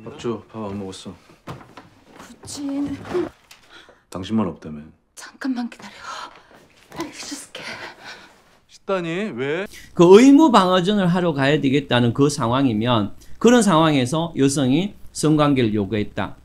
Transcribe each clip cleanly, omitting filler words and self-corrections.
감사합니다. 밥 줘. 밥 안 먹었어. 부진. 당신만 없다며. 잠깐만 기다려. 빨리 해줄게. 식단이 왜? 그 의무 방어전을 하러 가야 되겠다는 그 상황이면 그런 상황에서 여성이 성관계를 요구했다.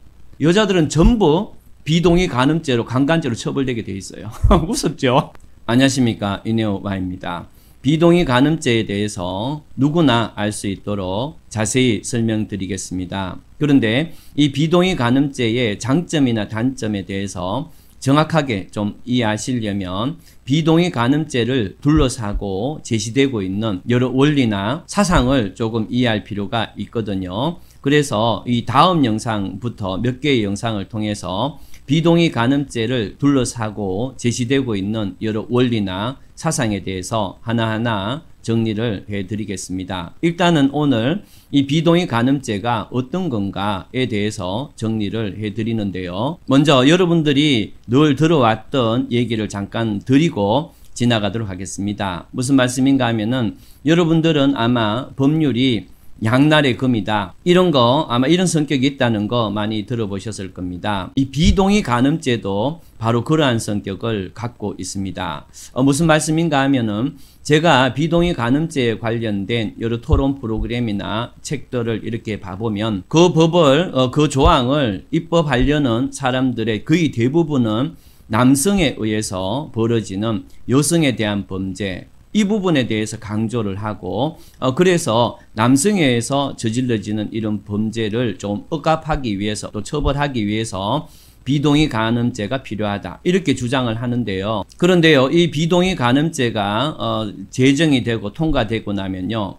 여자들은 전부 비동의 간음죄로 강간죄로 처벌되게 돼 있어요. 무섭죠? 안녕하십니까, 이내오와입니다. 비동의 간음죄에 대해서 누구나 알 수 있도록 자세히 설명드리겠습니다. 그런데 이 비동의 간음죄의 장점이나 단점에 대해서 정확하게 좀 이해하시려면 비동의 간음죄를 둘러싸고 제시되고 있는 여러 원리나 사상을 조금 이해할 필요가 있거든요. 그래서 이 다음 영상부터 몇 개의 영상을 통해서 비동의 간음죄를 둘러싸고 제시되고 있는 여러 원리나 사상에 대해서 하나하나 정리를 해드리겠습니다. 일단은 오늘 이 비동의 간음죄가 어떤 건가에 대해서 정리를 해드리는데요. 먼저 여러분들이 늘 들어왔던 얘기를 잠깐 드리고 지나가도록 하겠습니다. 무슨 말씀인가 하면은 여러분들은 아마 법률이 양날의 검이다. 이런 거 아마 이런 성격이 있다는 거 많이 들어보셨을 겁니다. 이 비동의 간음죄도 바로 그러한 성격을 갖고 있습니다. 무슨 말씀인가 하면은 제가 비동의 간음죄에 관련된 여러 토론 프로그램이나 책들을 이렇게 봐보면 그 법을 그 조항을 입법하려는 사람들의 거의 대부분은 남성에 의해서 벌어지는 여성에 대한 범죄, 이 부분에 대해서 강조를 하고 그래서 남성에 의해서 저질러지는 이런 범죄를 좀 억압하기 위해서 또 처벌하기 위해서 비동의 간음죄가 필요하다 이렇게 주장을 하는데요. 그런데요, 이 비동의 간음죄가 제정이 되고 통과되고 나면요,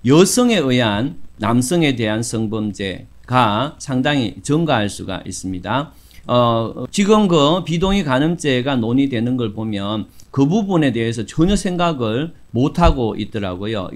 여성에 의한 남성에 대한 성범죄가 상당히 증가할 수가 있습니다. 지금 그 비동의 간음죄가 논의되는 걸 보면 그 부분에 대해서 전혀 생각을 못하고 있더라고요.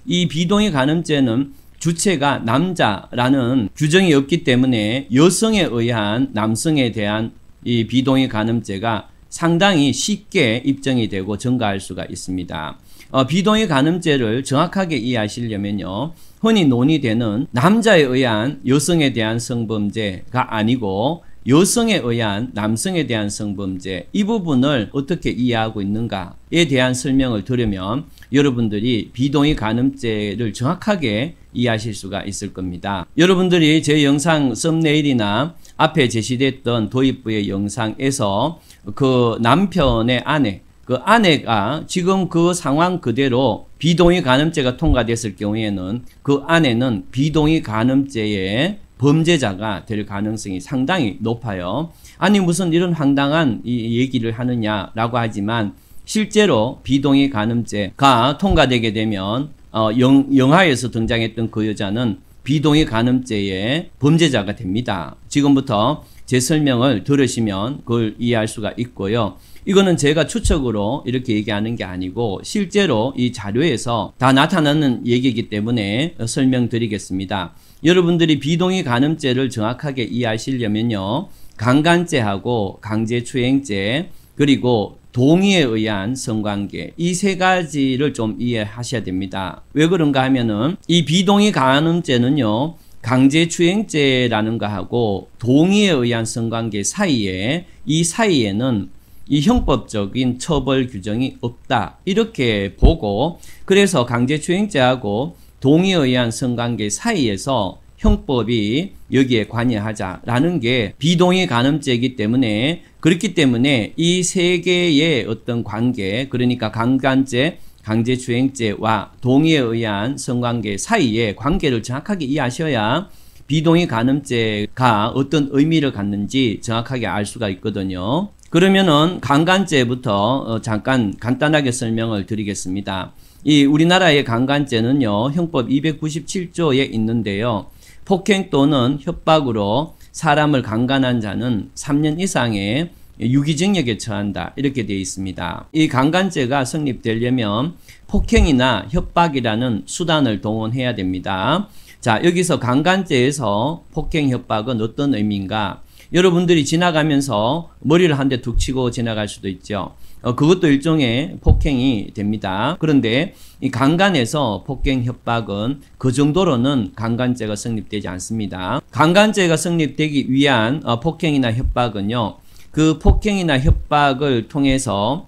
이 비동의 간음죄는 주체가 남자라는 규정이 없기 때문에 여성에 의한 남성에 대한 이 비동의 간음죄가 상당히 쉽게 입증이 되고 증가할 수가 있습니다. 비동의 간음죄를 정확하게 이해하시려면요, 흔히 논의되는 남자에 의한 여성에 대한 성범죄가 아니고 여성에 의한 남성에 대한 성범죄, 이 부분을 어떻게 이해하고 있는가에 대한 설명을 들으면 여러분들이 비동의 간음죄를 정확하게 이해하실 수가 있을 겁니다. 여러분들이 제 영상 썸네일이나 앞에 제시됐던 도입부의 영상에서 그 남편의 아내, 그 아내가 지금 그 상황 그대로 비동의 간음죄가 통과됐을 경우에는 그 아내는 비동의 간음죄의 범죄자가 될 가능성이 상당히 높아요. 아니 무슨 이런 황당한 이 얘기를 하느냐라고 하지만 실제로 비동의 간음죄가 통과되게 되면 영화에서 등장했던 그 여자는 비동의 간음죄의 범죄자가 됩니다. 지금부터 제 설명을 들으시면 그걸 이해할 수가 있고요. 이거는 제가 추측으로 이렇게 얘기하는 게 아니고 실제로 이 자료에서 다 나타나는 얘기이기 때문에 설명드리겠습니다. 여러분들이 비동의 간음죄를 정확하게 이해하시려면요, 강간죄하고 강제추행죄 그리고 동의에 의한 성관계, 이 세 가지를 좀 이해하셔야 됩니다. 왜 그런가 하면은 이 비동의 간음죄는요, 강제추행죄라는 거하고 동의에 의한 성관계 사이에, 이 사이에는 이 형법적인 처벌 규정이 없다 이렇게 보고, 그래서 강제추행죄하고 동의에 의한 성관계 사이에서 형법이 여기에 관여하자라는 게 비동의 간음죄이기 때문에, 그렇기 때문에 이 세 개의 어떤 관계, 그러니까 강간죄, 강제추행죄와 동의에 의한 성관계 사이의 관계를 정확하게 이해하셔야 비동의 간음죄가 어떤 의미를 갖는지 정확하게 알 수가 있거든요. 그러면은 강간죄부터 잠깐 간단하게 설명을 드리겠습니다. 이 우리나라의 강간죄는요, 형법 297조에 있는데요, 폭행 또는 협박으로 사람을 강간한 자는 3년 이상의 유기징역에 처한다 이렇게 되어 있습니다. 이 강간죄가 성립되려면 폭행이나 협박이라는 수단을 동원해야 됩니다. 자, 여기서 강간죄에서 폭행 협박은 어떤 의미인가? 여러분들이 지나가면서 머리를 한 대 툭 치고 지나갈 수도 있죠. 그것도 일종의 폭행이 됩니다. 그런데 이 강간에서 폭행 협박은 그 정도로는 강간죄가 성립되지 않습니다. 강간죄가 성립되기 위한 폭행이나 협박은요, 그 폭행이나 협박을 통해서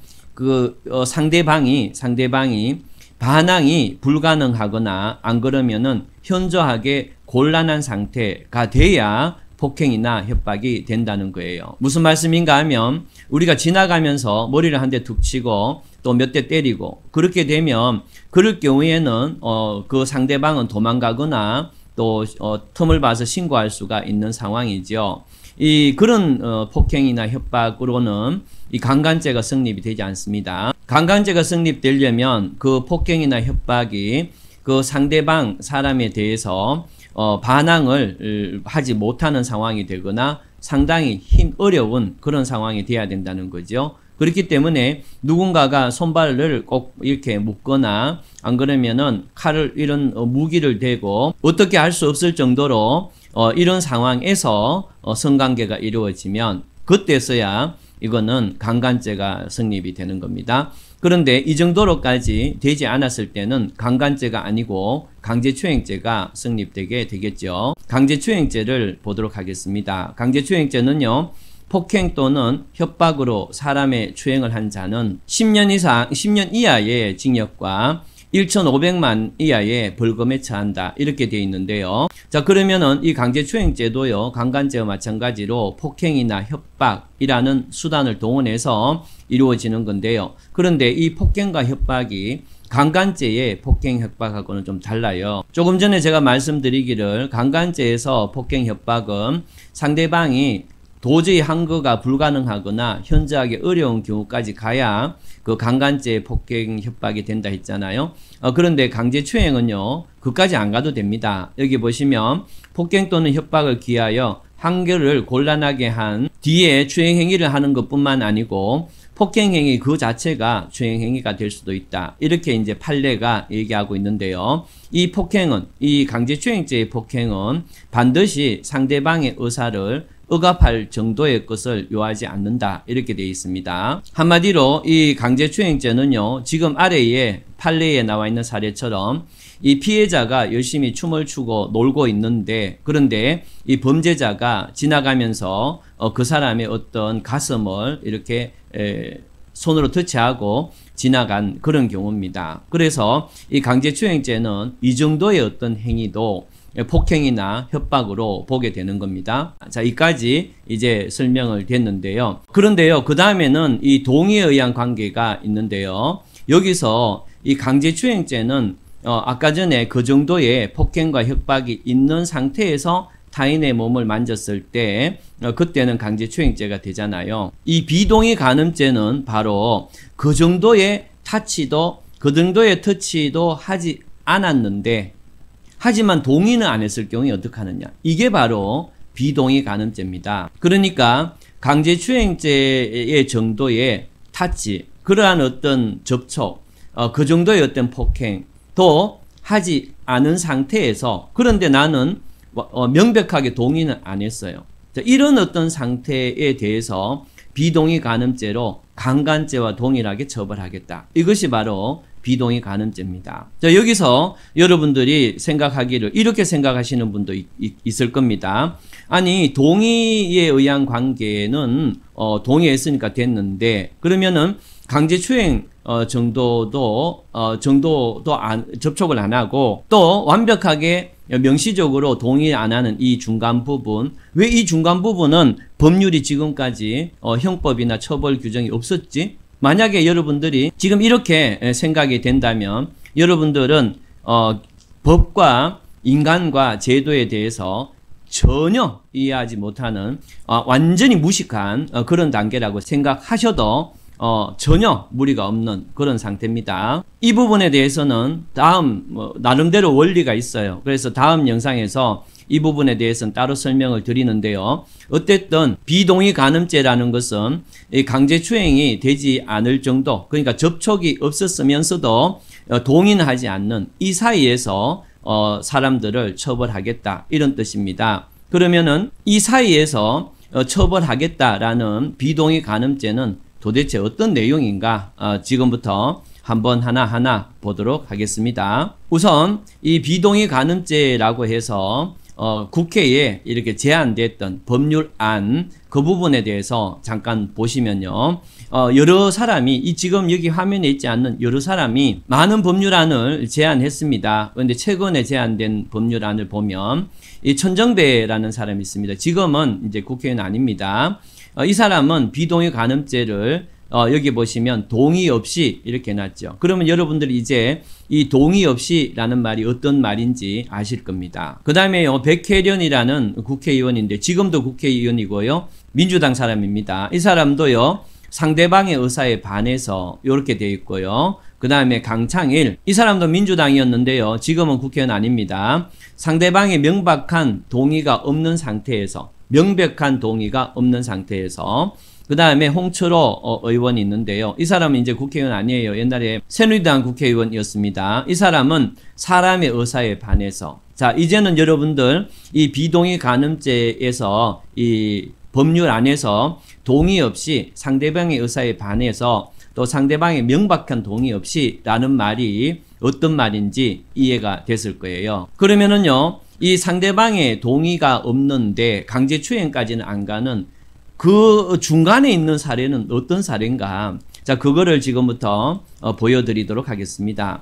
상대방이 반항이 불가능하거나 안 그러면은 현저하게 곤란한 상태가 돼야 폭행이나 협박이 된다는 거예요. 무슨 말씀인가 하면 우리가 지나가면서 머리를 한 대 툭 치고 또 몇 대 때리고 그렇게 되면 그럴 경우에는 그 상대방은 도망가거나 또 틈을 봐서 신고할 수가 있는 상황이죠. 그런 폭행이나 협박으로는 이 강간죄가 성립이 되지 않습니다. 강간죄가 성립되려면 그 폭행이나 협박이 그 상대방 사람에 대해서 반항을 하지 못하는 상황이 되거나 상당히 어려운 그런 상황이 돼야 된다는 거죠. 그렇기 때문에 누군가가 손발을 꼭 이렇게 묶거나 안 그러면은 칼을 이런 무기를 대고 어떻게 할 수 없을 정도로 이런 상황에서 성관계가 이루어지면 그때서야 이거는 강간죄가 성립이 되는 겁니다. 그런데 이 정도로까지 되지 않았을 때는 강간죄가 아니고 강제추행죄가 성립되게 되겠죠. 강제추행죄를 보도록 하겠습니다. 강제추행죄는요, 폭행 또는 협박으로 사람의 추행을 한 자는 10년 이하의 징역과 1,500만 이하의 벌금에 처한다. 이렇게 되어 있는데요. 자, 그러면은 이 강제추행죄도요, 강간죄와 마찬가지로 폭행이나 협박이라는 수단을 동원해서 이루어지는 건데요. 그런데 이 폭행과 협박이 강간죄의 폭행 협박하고는 좀 달라요. 조금 전에 제가 말씀드리기를 강간죄에서 폭행 협박은 상대방이 도저히 항거가 불가능하거나 현저하게 어려운 경우까지 가야 그 강간죄 폭행 협박이 된다 했잖아요. 그런데 강제추행은요, 그까지 안 가도 됩니다. 여기 보시면 폭행 또는 협박을 기하여 항거를 곤란하게 한 뒤에 추행행위를 하는 것뿐만 아니고 폭행행위 그 자체가 추행행위가 될 수도 있다. 이렇게 이제 판례가 얘기하고 있는데요. 이 폭행은, 이 강제추행죄의 폭행은 반드시 상대방의 의사를 억압할 정도의 것을 요하지 않는다. 이렇게 되어 있습니다. 한마디로 이 강제추행죄는요, 지금 아래에 판례에 나와 있는 사례처럼 이 피해자가 열심히 춤을 추고 놀고 있는데, 그런데 이 범죄자가 지나가면서 그 사람의 어떤 가슴을 이렇게 손으로 터치하고 지나간 그런 경우입니다. 그래서 이 강제추행죄는 이 정도의 어떤 행위도 폭행이나 협박으로 보게 되는 겁니다. 자, 이까지 이제 설명을 됐는데요. 그런데요, 그 다음에는 이 동의에 의한 관계가 있는데요. 여기서 이 강제추행죄는 아까 전에 그 정도의 폭행과 협박이 있는 상태에서 타인의 몸을 만졌을 때 그때는 강제추행죄가 되잖아요. 이 비동의 간음죄는 바로 그 정도의 터치도 하지 않았는데 하지만 동의는 안 했을 경우에 어떻게 하느냐. 이게 바로 비동의 간음죄입니다. 그러니까 강제추행죄의 정도의 타치, 그러한 어떤 접촉, 그 정도의 어떤 폭행도 하지 않은 상태에서, 그런데 나는 명백하게 동의는 안 했어요. 자, 이런 어떤 상태에 대해서 비동의 간음죄로 강간죄와 동일하게 처벌하겠다. 이것이 바로 비동의 간음죄입니다. 자, 여기서 여러분들이 생각하기를 이렇게 생각하시는 분도 있을 겁니다. 아니, 동의에 의한 관계는 동의했으니까 됐는데, 그러면은 강제추행 정도도 접촉을 안 하고 또 완벽하게 명시적으로 동의 안 하는 이 중간 부분, 왜 이 중간 부분은 법률이 지금까지 형법이나 처벌 규정이 없었지? 만약에 여러분들이 지금 이렇게 생각이 된다면 여러분들은 법과 인간과 제도에 대해서 전혀 이해하지 못하는 완전히 무식한 그런 단계라고 생각하셔도 전혀 무리가 없는 그런 상태입니다. 이 부분에 대해서는 나름대로 원리가 있어요. 그래서 다음 영상에서 이 부분에 대해서는 따로 설명을 드리는데요. 어쨌든 비동의 간음죄라는 것은 강제추행이 되지 않을 정도, 그러니까 접촉이 없었으면서도 동의는 하지 않는 이 사이에서 사람들을 처벌하겠다, 이런 뜻입니다. 그러면은 이 사이에서 처벌하겠다라는 비동의 간음죄는 도대체 어떤 내용인가 지금부터 한번 하나하나 보도록 하겠습니다. 우선 이 비동의 간음죄라고 해서 국회에 이렇게 제안됐던 법률안 그 부분에 대해서 잠깐 보시면요. 여러 사람이 지금 여기 화면에 있지 않는 여러 사람이 많은 법률안을 제안했습니다. 그런데 최근에 제안된 법률안을 보면 이 천정배라는 사람이 있습니다. 지금은 이제 국회의원 아닙니다. 이 사람은 비동의 간음죄를 여기 보시면 동의 없이 이렇게 해놨죠. 그러면 여러분들이 이제 이 동의 없이라는 말이 어떤 말인지 아실 겁니다. 그 다음에요, 백혜련이라는 국회의원인데 지금도 국회의원이고요. 민주당 사람입니다. 이 사람도요, 상대방의 의사에 반해서 이렇게 돼 있고요. 그 다음에 강창일, 이 사람도 민주당이었는데요. 지금은 국회의원 아닙니다. 상대방의 명백한 동의가 없는 상태에서 그 다음에 홍철호 의원이 있는데요. 이 사람은 이제 국회의원 아니에요. 옛날에 새누리당 국회의원이었습니다. 이 사람은 사람의 의사에 반해서. 자, 이제는 여러분들 이 비동의 간음죄에서 이 법률 안에서 동의 없이 상대방의 의사에 반해서 또 상대방의 명백한 동의 없이 라는 말이 어떤 말인지 이해가 됐을 거예요. 그러면은요, 이 상대방의 동의가 없는데 강제추행까지는 안 가는 그 중간에 있는 사례는 어떤 사례인가? 자, 그거를 지금부터 보여드리도록 하겠습니다.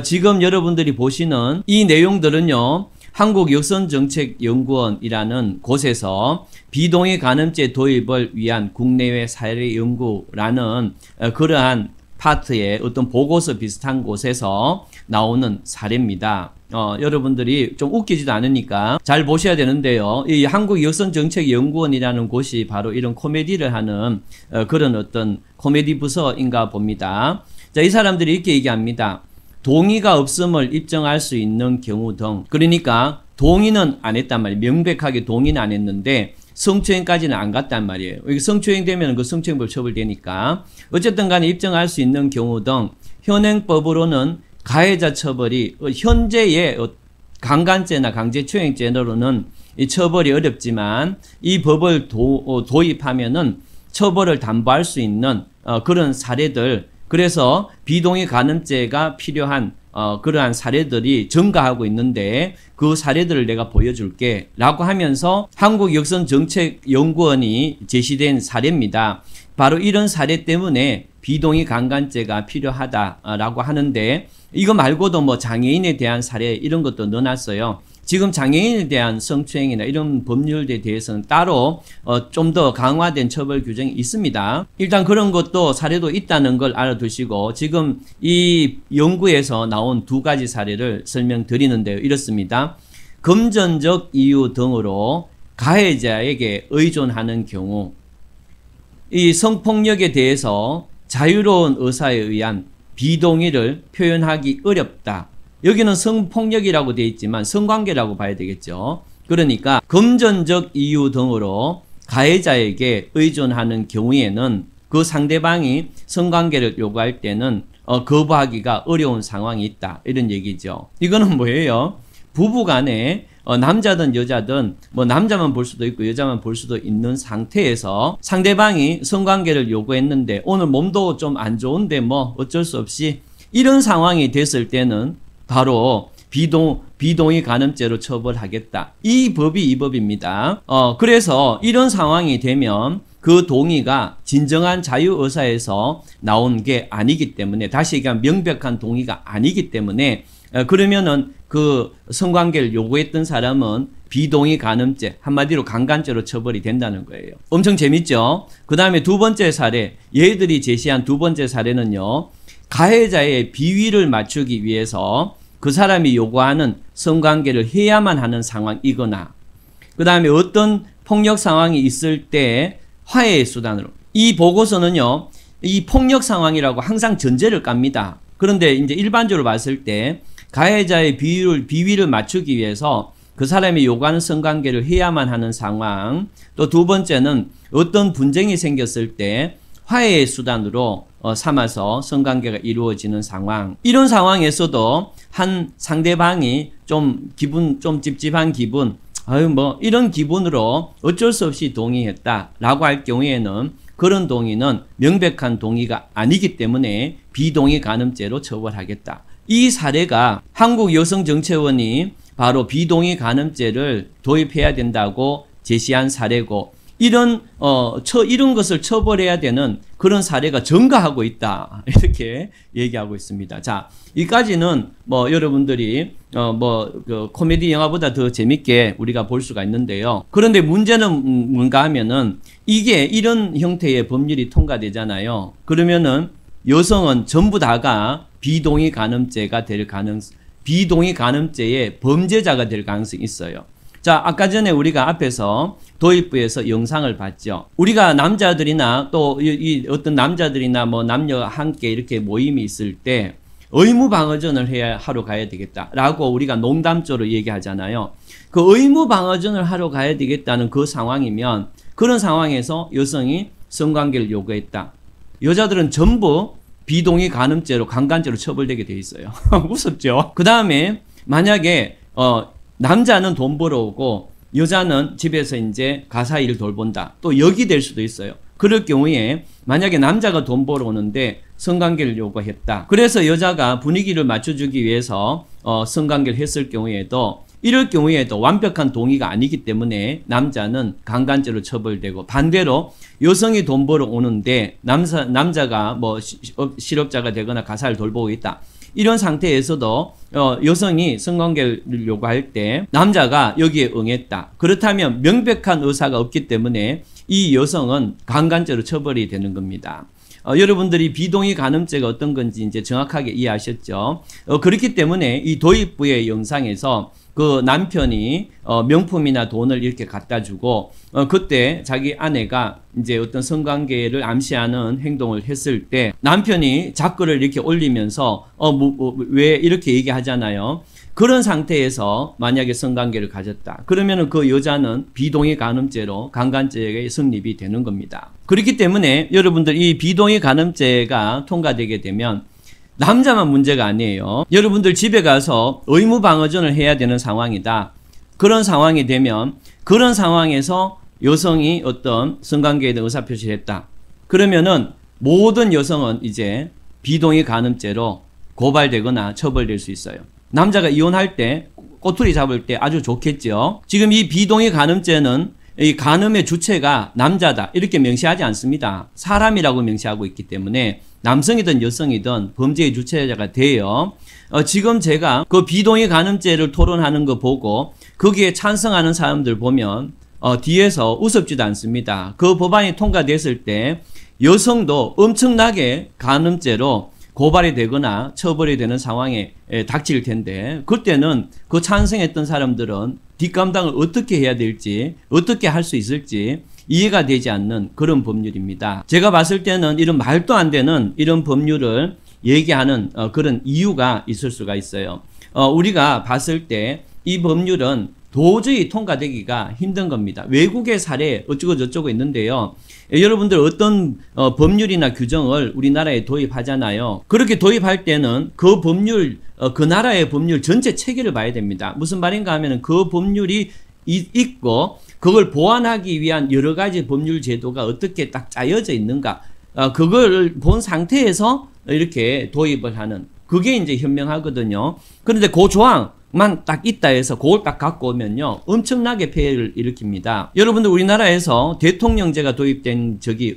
지금 여러분들이 보시는 이 내용들은요, 한국여성정책연구원이라는 곳에서 비동의 간음죄 도입을 위한 국내외 사례 연구라는 그러한 파트의 어떤 보고서 비슷한 곳에서 나오는 사례입니다. 여러분들이 좀 웃기지도 않으니까 잘 보셔야 되는데요. 이 한국여성정책연구원이라는 곳이 바로 이런 코미디를 하는 그런 어떤 코미디 부서인가 봅니다. 자, 이 사람들이 이렇게 얘기합니다. 동의가 없음을 입증할 수 있는 경우 등, 그러니까 동의는 안 했단 말이에요. 명백하게 동의는 안 했는데 성추행까지는 안 갔단 말이에요. 이게 성추행 되면 그 성추행법 처벌되니까 어쨌든 간에 입증할 수 있는 경우 등 현행법으로는 가해자 처벌이 현재의 강간죄나 강제추행죄로는 이 처벌이 어렵지만 이 법을 도입하면은 처벌을 담보할 수 있는 그런 사례들, 그래서 비동의 간음죄가 필요한 그러한 사례들이 증가하고 있는데 그 사례들을 내가 보여줄게 라고 하면서 한국여성정책연구원이 제시된 사례입니다. 바로 이런 사례 때문에 비동의 강간죄가 필요하다라고 하는데, 이거 말고도 뭐 장애인에 대한 사례 이런 것도 넣어놨어요. 지금 장애인에 대한 성추행이나 이런 법률에 대해서는 따로 좀 더 강화된 처벌 규정이 있습니다. 일단 그런 것도 사례도 있다는 걸 알아두시고, 지금 이 연구에서 나온 두 가지 사례를 설명드리는데요. 이렇습니다. 금전적 이유 등으로 가해자에게 의존하는 경우, 이 성폭력에 대해서 자유로운 의사에 의한 비동의를 표현하기 어렵다. 여기는 성폭력이라고 되어 있지만 성관계라고 봐야 되겠죠. 그러니까 금전적 이유 등으로 가해자에게 의존하는 경우에는 그 상대방이 성관계를 요구할 때는 거부하기가 어려운 상황이 있다. 이런 얘기죠. 이거는 뭐예요? 부부간에 남자든 여자든 뭐 남자만 볼 수도 있고 여자만 볼 수도 있는 상태에서 상대방이 성관계를 요구했는데 오늘 몸도 좀 안 좋은데 뭐 어쩔 수 없이 이런 상황이 됐을 때는 바로 비동의 간음죄로 처벌하겠다. 이 법입니다. 그래서 이런 상황이 되면 그 동의가 진정한 자유의사에서 나온 게 아니기 때문에, 다시 얘기하면 명백한 동의가 아니기 때문에, 그러면은 그 성관계를 요구했던 사람은 비동의 간음죄, 한마디로 강간죄로 처벌이 된다는 거예요. 엄청 재밌죠? 그 다음에 두 번째 사례, 얘들이 제시한 두 번째 사례는요, 가해자의 비위를 맞추기 위해서 그 사람이 요구하는 성관계를 해야만 하는 상황이거나, 그 다음에 어떤 폭력 상황이 있을 때 화해의 수단으로, 이 보고서는요, 이 폭력 상황이라고 항상 전제를 깝니다. 그런데 이제 일반적으로 봤을 때 가해자의 비위를 맞추기 위해서 그 사람이 요구하는 성관계를 해야만 하는 상황, 또 두 번째는 어떤 분쟁이 생겼을 때 화해의 수단으로 삼아서 성관계가 이루어지는 상황, 이런 상황에서도 한 상대방이 좀 찝찝한 기분, 뭐 이런 기분으로 어쩔 수 없이 동의했다라고 할 경우에는 그런 동의는 명백한 동의가 아니기 때문에 비동의 간음죄로 처벌하겠다. 이 사례가 한국여성정치원이 바로 비동의 간음죄를 도입해야 된다고 제시한 사례고, 이런 것을 처벌해야 되는 그런 사례가 증가하고 있다, 이렇게 얘기하고 있습니다. 자, 이까지는 뭐 여러분들이 그 코미디 영화보다 더 재밌게 우리가 볼 수가 있는데요. 그런데 문제는 뭔가 하면은 이게 이런 형태의 법률이 통과되잖아요. 그러면은 여성은 전부 다가 비동의 간음죄가 될 비동의 간음죄의 범죄자가 될 가능성이 있어요. 자, 아까 전에 우리가 앞에서 도입부에서 영상을 봤죠. 우리가 남자들이나 또 어떤 남자들이나 뭐 남녀가 함께 이렇게 모임이 있을 때 의무방어전을 하러 가야 되겠다라고 우리가 농담조로 얘기하잖아요. 그 의무방어전을 하러 가야 되겠다는 그 상황이면, 그런 상황에서 여성이 성관계를 요구했다. 여자들은 전부 비동의 간음죄로 강간죄로 처벌되게 돼 있어요. 무섭죠? 그 다음에 만약에 남자는 돈 벌어오고 여자는 집에서 이제 가사 일을 돌본다. 또 역이 될 수도 있어요. 그럴 경우에 만약에 남자가 돈 벌어오는데 성관계를 요구했다. 그래서 여자가 분위기를 맞춰주기 위해서 성관계를 했을 경우에도, 이럴 경우에도 완벽한 동의가 아니기 때문에 남자는 강간죄로 처벌되고, 반대로 여성이 돈 벌어 오는데 남자가 뭐 실업자가 되거나 가사를 돌보고 있다. 이런 상태에서도 여성이 성관계를 요구할 때 남자가 여기에 응했다. 그렇다면 명백한 의사가 없기 때문에 이 여성은 강간죄로 처벌이 되는 겁니다. 여러분들이 비동의 간음죄가 어떤 건지 이제 정확하게 이해하셨죠? 그렇기 때문에 이 도입부의 영상에서 그 남편이 명품이나 돈을 이렇게 갖다 주고 그때 자기 아내가 이제 어떤 성관계를 암시하는 행동을 했을 때 남편이 자꾸를 이렇게 올리면서 왜 이렇게 얘기하잖아요. 그런 상태에서 만약에 성관계를 가졌다. 그러면은 그 여자는 비동의 간음죄로 강간죄의 성립이 되는 겁니다. 그렇기 때문에 여러분들 이 비동의 간음죄가 통과되게 되면 남자만 문제가 아니에요. 여러분들 집에 가서 의무방어전을 해야 되는 상황이다. 그런 상황이 되면, 그런 상황에서 여성이 어떤 성관계에 대한 의사표시를 했다. 그러면은 모든 여성은 이제 비동의 간음죄로 고발되거나 처벌될 수 있어요. 남자가 이혼할 때, 꼬투리 잡을 때 아주 좋겠죠. 지금 이 비동의 간음죄는 이 간음의 주체가 남자다 이렇게 명시하지 않습니다. 사람이라고 명시하고 있기 때문에 남성이든 여성이든 범죄의 주체자가 돼요. 지금 제가 그 비동의 간음죄를 토론하는 거 보고 거기에 찬성하는 사람들 보면 뒤에서 우습지도 않습니다. 그 법안이 통과됐을 때 여성도 엄청나게 간음죄로 고발이 되거나 처벌이 되는 상황에 닥칠 텐데, 그때는 그 찬성했던 사람들은 뒷감당을 어떻게 해야 될지, 어떻게 할 수 있을지 이해가 되지 않는 그런 법률입니다. 제가 봤을 때는 이런 말도 안 되는 이런 법률을 얘기하는 그런 이유가 있을 수가 있어요. 우리가 봤을 때 이 법률은 도저히 통과되기가 힘든 겁니다. 외국의 사례 어쩌고 저쩌고 있는데요. 여러분들 어떤 법률이나 규정을 우리나라에 도입하잖아요. 그렇게 도입할 때는 그 법률, 그 나라의 법률 전체 체계를 봐야 됩니다. 무슨 말인가 하면 그 법률이 있고 그걸 보완하기 위한 여러 가지 법률 제도가 어떻게 딱 짜여져 있는가, 그걸 본 상태에서 이렇게 도입을 하는, 그게 이제 현명하거든요. 그런데 그 조항만 딱 있다 해서 그걸 딱 갖고 오면요 엄청나게 폐해를 일으킵니다. 여러분들 우리나라에서 대통령제가 도입된 적이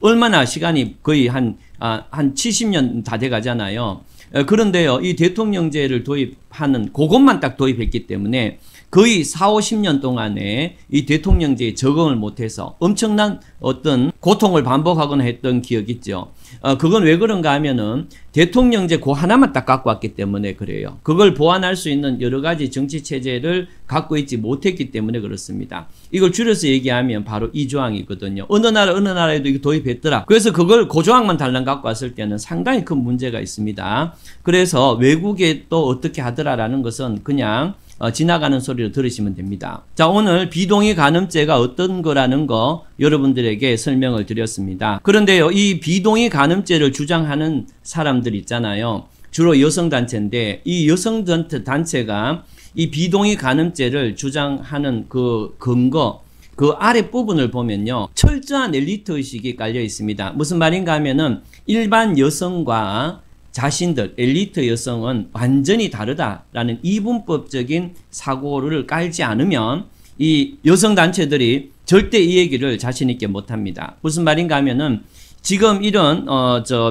얼마나 시간이 거의 한 70년 다 돼 가잖아요. 그런데요 이 대통령제를 도입하는 그것만 딱 도입했기 때문에 거의 40-50년 동안에 이 대통령제에 적응을 못해서 엄청난 어떤 고통을 반복하거나 했던 기억이 있죠. 그건 왜 그런가 하면은 대통령제 그 하나만 딱 갖고 왔기 때문에 그래요. 그걸 보완할 수 있는 여러 가지 정치 체제를 갖고 있지 못했기 때문에 그렇습니다. 이걸 줄여서 얘기하면 바로 이 조항이거든요. 어느 나라에도 이거 도입했더라. 그래서 그걸 그 조항만 달랑 갖고 왔을 때는 상당히 큰 문제가 있습니다. 그래서 외국에 또 어떻게 하더라라는 것은 그냥 지나가는 소리로 들으시면 됩니다. 자, 오늘 비동의 간음죄가 어떤 거라는 거 여러분들에게 설명을 드렸습니다. 그런데요, 이 비동의 간음죄를 주장하는 사람들 있잖아요. 주로 여성단체인데 이 여성단체가 이 비동의 간음죄를 주장하는 그 근거, 그 아래 부분을 보면요. 철저한 엘리트 의식이 깔려 있습니다. 무슨 말인가 하면은 일반 여성과 자신들, 엘리트 여성은 완전히 다르다라는 이분법적인 사고를 깔지 않으면 이 여성 단체들이 절대 이 얘기를 자신 있게 못합니다. 무슨 말인가 하면은 지금 이런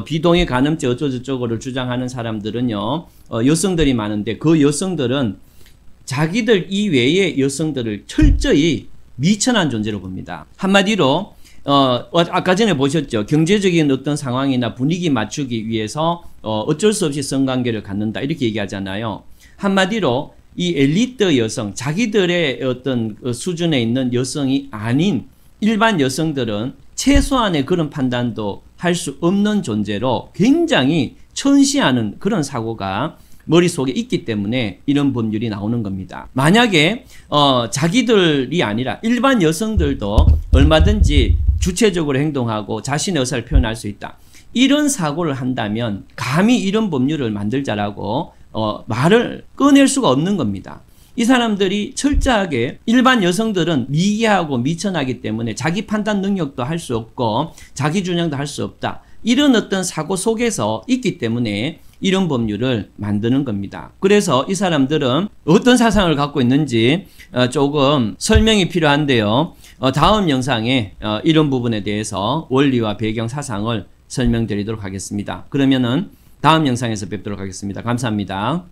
비동의 간음죄 어쩌고저쩌고를 주장하는 사람들은요, 여성들이 많은데 그 여성들은 자기들 이외의 여성들을 철저히 미천한 존재로 봅니다. 한마디로 아까 전에 보셨죠. 경제적인 어떤 상황이나 분위기 맞추기 위해서 어쩔 수 없이 성관계를 갖는다 이렇게 얘기하잖아요. 한마디로 이 엘리트 여성, 자기들의 어떤 수준에 있는 여성이 아닌 일반 여성들은 최소한의 그런 판단도 할 수 없는 존재로 굉장히 천시하는 그런 사고가 머릿속에 있기 때문에 이런 법률이 나오는 겁니다. 만약에 자기들이 아니라 일반 여성들도 얼마든지 주체적으로 행동하고 자신의 의사를 표현할 수 있다. 이런 사고를 한다면 감히 이런 법률을 만들자라고 말을 꺼낼 수가 없는 겁니다. 이 사람들이 철저하게 일반 여성들은 미개하고 미천하기 때문에 자기 판단 능력도 할 수 없고 자기 주장도 할 수 없다. 이런 어떤 사고 속에서 있기 때문에 이런 법률을 만드는 겁니다. 그래서 이 사람들은 어떤 사상을 갖고 있는지 조금 설명이 필요한데요. 다음 영상에 이런 부분에 대해서 원리와 배경 사상을 설명드리도록 하겠습니다. 그러면은 다음 영상에서 뵙도록 하겠습니다. 감사합니다.